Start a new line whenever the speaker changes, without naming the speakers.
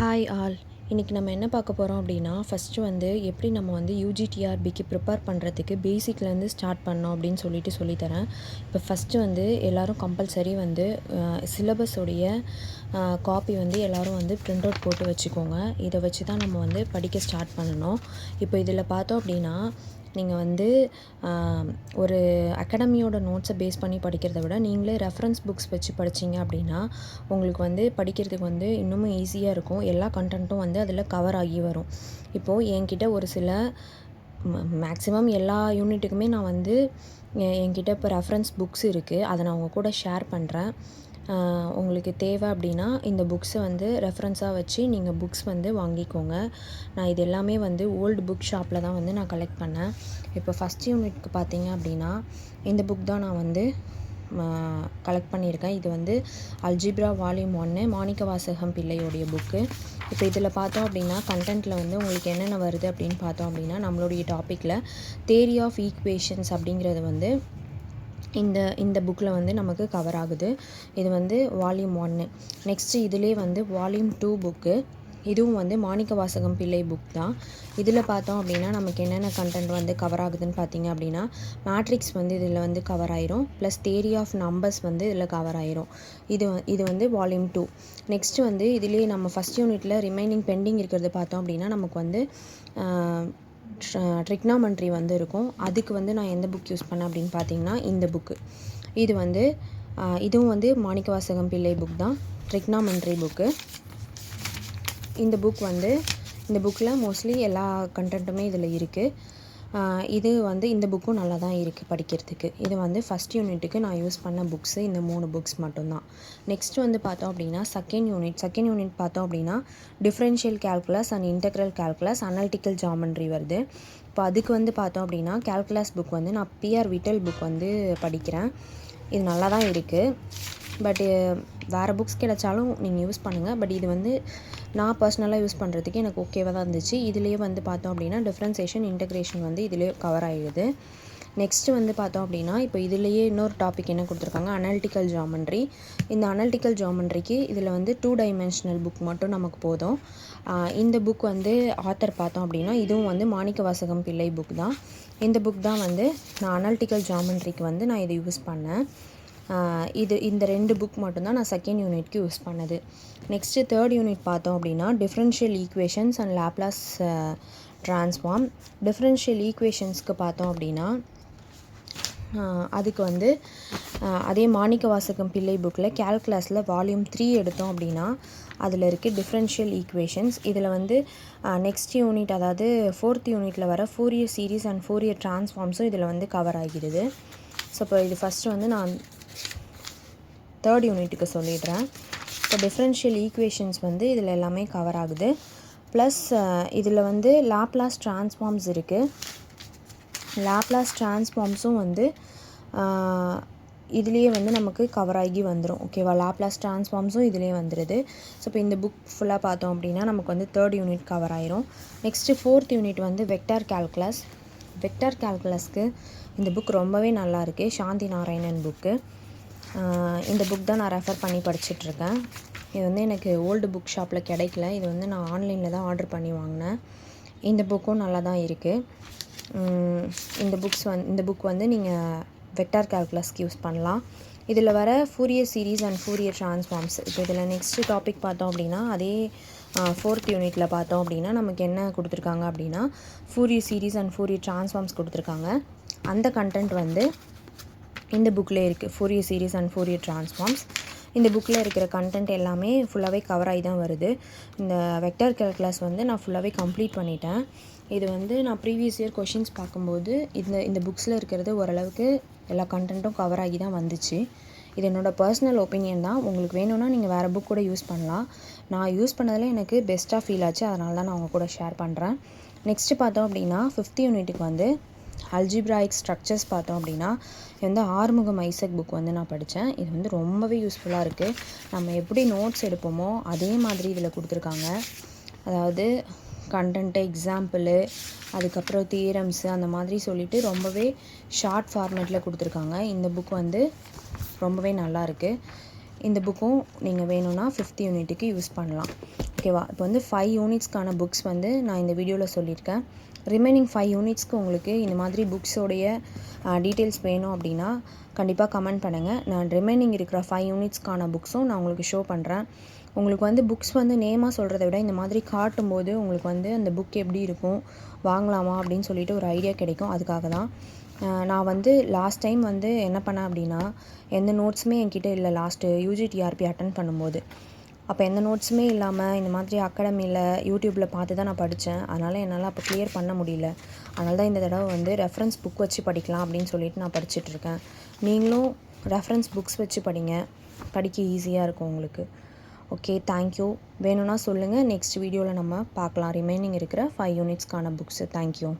Hi all. இன்றைக்கி நம்ம என்ன பார்க்க போகிறோம் அப்படின்னா, ஃபஸ்ட்டு வந்து எப்படி நம்ம வந்து யூஜிடிஆர்பிக்கு ப்ரிப்பேர் பண்ணுறதுக்கு பேசிக்லேருந்து ஸ்டார்ட் பண்ணோம் அப்படின்னு சொல்லித்தரேன். இப்போ ஃபஸ்ட்டு வந்து எல்லோரும் கம்பல்சரி வந்து சிலபஸோடைய காப்பி வந்து எல்லோரும் வந்து ப்ரிண்ட் அவுட் போட்டு வச்சுக்கோங்க. இதை வச்சு தான் நம்ம வந்து படிக்க ஸ்டார்ட் பண்ணணும். இப்போ இதில் பார்த்தோம் அப்படின்னா, நீங்கள் வந்து ஒரு அகாடமியோட நோட்ஸை பேஸ் பண்ணி படிக்கிறத விட நீங்களே ரெஃபரன்ஸ் புக்ஸ் வச்சு படிச்சிங்க அப்படின்னா உங்களுக்கு வந்து படிக்கிறதுக்கு வந்து இன்னமும் ஈஸியாக இருக்கும். எல்லா கண்டென்ட்டும் வந்து அதில் கவர் ஆகி வரும். இப்போது என்கிட்ட ஒரு சில மேக்ஸிமம் எல்லா யூனிட்டுக்குமே நான் வந்து என்கிட்ட இப்போ ரெஃபரன்ஸ் புக்ஸ் இருக்குது. அதை நான் உங்கள் கூட ஷேர் பண்ணுறேன். உங்களுக்கு தேவை அப்படின்னா இந்த புக்ஸை வந்து ரெஃபரன்ஸாக வச்சு நீங்கள் புக்ஸ் வந்து வாங்கிக்கோங்க. நான் இது எல்லாமே வந்து ஓல்டு புக் ஷாப்பில் தான் வந்து நான் கலெக்ட் பண்ணேன். இப்போ ஃபஸ்ட் யூனிட்க்கு பார்த்தீங்க அப்படின்னா இந்த புக் தான் நான் வந்து கலெக்ட் பண்ணியிருக்கேன். இது வந்து அல்ஜிப்ரா வால்யூம் 1 மாணிக்கவாசகம் பிள்ளையோடைய புக்கு. இப்போ இதில் பார்த்தோம் அப்படின்னா கண்டென்ட்டில் வந்து உங்களுக்கு என்னென்ன வருது அப்படின்னு பார்த்தோம் அப்படின்னா, நம்மளுடைய டாப்பிக்கில் தியரி ஆஃப் ஈக்குவேஷன்ஸ் அப்படிங்கிறது வந்து இந்த புக்கில் வந்து நமக்கு கவர் ஆகுது. இது வந்து வால்யூம் 1. நெக்ஸ்ட்டு இதிலே வந்து வால்யூம் 2 புக்கு. இதுவும் வந்து மாணிக்கவாசகம் பிள்ளை புக் தான். இதில் பார்த்தோம் அப்படின்னா நமக்கு என்னென்ன கண்டென்ட் வந்து கவர் ஆகுதுன்னு பார்த்தீங்க அப்படின்னா, மேட்ரிக்ஸ் வந்து இதில் வந்து கவர் ஆயிரும். ப்ளஸ் தியரி ஆஃப் நம்பர்ஸ் வந்து இதில் கவர் ஆயிரும். இது வந்து வால்யூம் 2. நெக்ஸ்ட்டு வந்து இதிலேயே நம்ம ஃபஸ்ட் யூனிட்டில் ரிமைனிங் பெண்டிங் இருக்கிறது பார்த்தோம் அப்படின்னா நமக்கு வந்து ட்ரிக்னாமெண்ட்ரி வந்து இருக்கும். அதுக்கு வந்து நான் எந்த புக் யூஸ் பண்ணேன் அப்படின்னு பார்த்தீங்கன்னா இந்த புக்கு. இது வந்து இதுவும் வந்து மாணிக்கவாசகம் பிள்ளை புக் தான், ட்ரிக்னாமெண்ட்ரி புக்கு. இந்த புக்கில் மோஸ்ட்லி எல்லா கண்டென்ட்டுமே இதில் இருக்குது. இது வந்து இந்த புக்கும் நல்லா தான் இருக்குது படிக்கிறதுக்கு. இது வந்து ஃபஸ்ட் யூனிட்டுக்கு நான் யூஸ் பண்ண புக்ஸு இந்த 3 புக்ஸ் மட்டும்தான். நெக்ஸ்ட் வந்து பார்த்தோம் அப்படின்னா செகண்ட் யூனிட் பார்த்தோம் அப்படின்னா differential calculus and integral calculus analytical geometry வருது. இப்போ அதுக்கு வந்து பார்த்தோம் அப்படின்னா கால்குலஸ் புக் வந்து நான் பிஆர் விட்டல் புக் வந்து படிக்கிறேன். இது நல்லா தான் இருக்குது. பட்டு வேறு புக்ஸ் கிடைச்சாலும் நீங்கள் யூஸ் பண்ணுங்கள். பட் இது வந்து நான் பர்சனலாக யூஸ் பண்ணுறதுக்கு எனக்கு ஓகேவாக தான் இருந்துச்சு. இதிலேயே வந்து பார்த்தோம் அப்படின்னா டிஃப்ரென்சேஷன் இன்டெக்ரேஷன் வந்து இதிலே கவர் ஆகிடுது. நெக்ஸ்ட்டு வந்து பார்த்தோம் அப்படின்னா இப்போ இதிலேயே இன்னொரு டாபிக் என்ன கொடுத்துருக்காங்க, அனலிட்டிக்கல் ஜாமெண்ட்ரி. இந்த அனலிட்டிக்கல் ஜாமெண்ட்ரிக்கு இதில் வந்து 2 டைமென்ஷனல் புக் மட்டும் நமக்கு போதும். இந்த புக் வந்து ஆத்தர் பார்த்தோம் அப்படின்னா இதுவும் வந்து மாணிக்கவாசகம் பிள்ளை புக் தான். இந்த புக் தான் வந்து நான் அனலிட்டிக்கல் ஜாமெண்ட்ரிக்கு வந்து நான் இதை யூஸ் பண்ணேன். இந்த 2 புக் மட்டும்தான் நான் செகண்ட் யூனிட்க்கு யூஸ் பண்ணது. நெக்ஸ்ட்டு தேர்ட் யூனிட் பார்த்தோம் அப்படின்னா differential equations and Laplace transform. Differential ஈக்குவேஷன்ஸ்க்கு பார்த்தோம் அப்படின்னா அதுக்கு வந்து அதே மாணிக்கவாசகம் பிள்ளை புக்கில் கால்குலஸில் வால்யூம் 3 எடுத்தோம் அப்படின்னா அதில் இருக்குது டிஃப்ரென்ஷியல் ஈக்குவேஷன்ஸ். இதில் வந்து நெக்ஸ்ட் யூனிட் அதாவது 4th யூனிட்டில் வர ஃபோரியர் சீரீஸ் அண்ட் ஃபோரியர் ட்ரான்ஸ்ஃபார்ம்ஸும் இதில் வந்து கவர் ஆகிடுது. ஸோ இப்போ இது ஃபஸ்ட்டு வந்து நான் தேர்ட் யூனிட்டுக்கு சொல்லிடுறேன். இப்போ டிஃப்ரென்ஷியல் ஈக்குவேஷன்ஸ் வந்து இதில் எல்லாமே கவர் ஆகுது. ப்ளஸ் இதில் வந்து லாப்லாஸ் ட்ரான்ஸ்ஃபார்ம்ஸ் இருக்குது. லாப்லாஸ் ட்ரான்ஸ்ஃபார்ம்ஸும் வந்து இதுலேயே வந்து நமக்கு கவர் ஆகி வந்துடும். ஓகேவா, லாப்லாஸ் ட்ரான்ஸ்ஃபார்ம்ஸும் இதிலே வந்துடுது. ஸோ இப்போ இந்த புக் ஃபுல்லாக பார்த்தோம் அப்படின்னா நமக்கு வந்து தேர்ட் யூனிட் கவர் ஆயிரும். நெக்ஸ்ட்டு 4th யூனிட் வந்து வெக்டார் கால்குலஸ். வெக்டார் கால்குலஸ்க்கு இந்த புக் ரொம்பவே நல்லா இருக்குது. சாந்தி நாராயணன் புக்கு. இந்த புக் தான் நான் ரெஃபர் பண்ணி படிச்சுட்ருக்கேன். இது வந்து எனக்கு ஓல்டு புக் ஷாப்பில் கிடைக்கல. இது வந்து நான் ஆன்லைனில் தான் ஆர்டர் பண்ணி வாங்கினேன். இந்த புக்கும் நல்லா தான் இருக்குது. இந்த புக் வந்து நீங்கள் வெக்டார் கால்குலஸ்க்கு யூஸ் பண்ணலாம். இதில் வர Fourier series and Fourier transforms. இப்போ இதில் நெக்ஸ்ட்டு டாபிக் பார்த்தோம் அப்படின்னா அதே 4th யூனிட்டில் பார்த்தோம் அப்படின்னா நமக்கு என்ன கொடுத்துருக்காங்க அப்படின்னா Fourier series and Fourier transforms கொடுத்துருக்காங்க. அந்த கண்டென்ட் வந்து இந்த புக்கில் இருக்குது, Fourier series and Fourier transforms. இந்த புக்கில் இருக்கிற கண்டென்ட் எல்லாமே ஃபுல்லாகவே கவர் ஆகி தான் வருது. இந்த வெக்டார் கால்குலஸ் வந்து நான் ஃபுல்லாகவே கம்ப்ளீட் பண்ணிட்டேன். இது வந்து நான் ப்ரீவியஸ் இயர் கொஷின்ஸ் பார்க்கும்போது இந்த புக்ஸில் இருக்கிறது ஓரளவுக்கு எல்லா கண்டென்ட்டும் கவர் ஆகி தான் வந்துச்சு. இது என்னோடய பர்சனல் ஒப்பீனியன் தான். உங்களுக்கு வேணும்னா நீங்கள் வேறு புக் கூட யூஸ் பண்ணலாம். நான் யூஸ் பண்ணதில் எனக்கு பெஸ்ட்டாக ஃபீல் ஆச்சு, அதனால தான் நான் உங்கள் கூட ஷேர் பண்ணுறேன். நெக்ஸ்ட்டு பார்த்தோம் அப்படின்னா 5th யூனிட்டுக்கு வந்து அல்ஜிப்ராயிக் ஸ்ட்ரக்சர்ஸ் பார்த்தோம் அப்படின்னா இது வந்து ஆறுமுகம் ஐசக் புக் வந்து நான் படித்தேன். இது வந்து ரொம்பவே யூஸ்ஃபுல்லாக இருக்குது. நம்ம எப்படி நோட்ஸ் எடுப்போமோ அதே மாதிரி இதில் கொடுத்துருக்காங்க. அதாவது கண்டென்ட்டு, எக்ஸாம்பிளு, அதுக்கப்புறம் தியரம்ஸு அந்த மாதிரி சொல்லிவிட்டு ரொம்பவே ஷார்ட் ஃபார்மேட்டில் கொடுத்துருக்காங்க. இந்த புக் வந்து ரொம்பவே நல்லாயிருக்கு. இந்த புக்கும் நீங்கள் வேணும்னா 5th யூனிட்டுக்கு யூஸ் பண்ணலாம். ஓகேவா? இப்போ வந்து 5 யூனிட்ஸ்க்கான புக்ஸ் வந்து நான் இந்த வீடியோவில் சொல்லியிருக்கேன். ரிமைனிங் 5 யூனிட்ஸ்க்கு உங்களுக்கு இந்த மாதிரி புக்ஸோடைய டீட்டெயில்ஸ் வேணும் அப்படின்னா கண்டிப்பாக கமெண்ட் பண்ணுங்கள். நான் ரிமைனிங் இருக்கிற 5 யூனிட்ஸ்க்கான புக்ஸும் நான் உங்களுக்கு ஷோ பண்ணுறேன். உங்களுக்கு வந்து புக்ஸ் வந்து நேமாக சொல்கிறத விட இந்த மாதிரி காட்டும்போது உங்களுக்கு வந்து அந்த புக் எப்படி இருக்கும், வாங்கலாமா அப்படின்னு சொல்லிட்டு ஒரு ஐடியா கிடைக்கும். அதுக்காக தான் நான் வந்து லாஸ்ட் டைம் வந்து என்ன பண்ணேன் அப்படின்னா, எந்த நோட்ஸுமே என்கிட்ட இல்லை லாஸ்ட்டு யூஜிடிஆர்பி அட்டன் பண்ணும்போது. அப்போ எந்த நோட்ஸுமே இல்லாமல் இந்த மாதிரி அகாடமியில் யூடியூப்பில் பார்த்து தான் நான் படித்தேன். அதனால் என்னால் அப்போ கிளியர் பண்ண முடியல. அதனால தான் இந்த தடவை வந்து ரெஃபரன்ஸ் புக் வச்சு படிக்கலாம் அப்படின்னு சொல்லிட்டு நான் படிச்சுட்ருக்கேன். நீங்களும் ரெஃபரன்ஸ் புக்ஸ் வச்சு படிங்க. படிக்க ஈஸியாக இருக்கும் உங்களுக்கு. Okay, thank you. வேணும்னா சொல்லுங்கள். நெக்ஸ்ட் வீடியோவில் நம்ம பார்க்கலாம் ரிமைனிங் இருக்கிற 5 யூனிட்ஸ்க்கான புக்ஸு. தேங்க்யூ.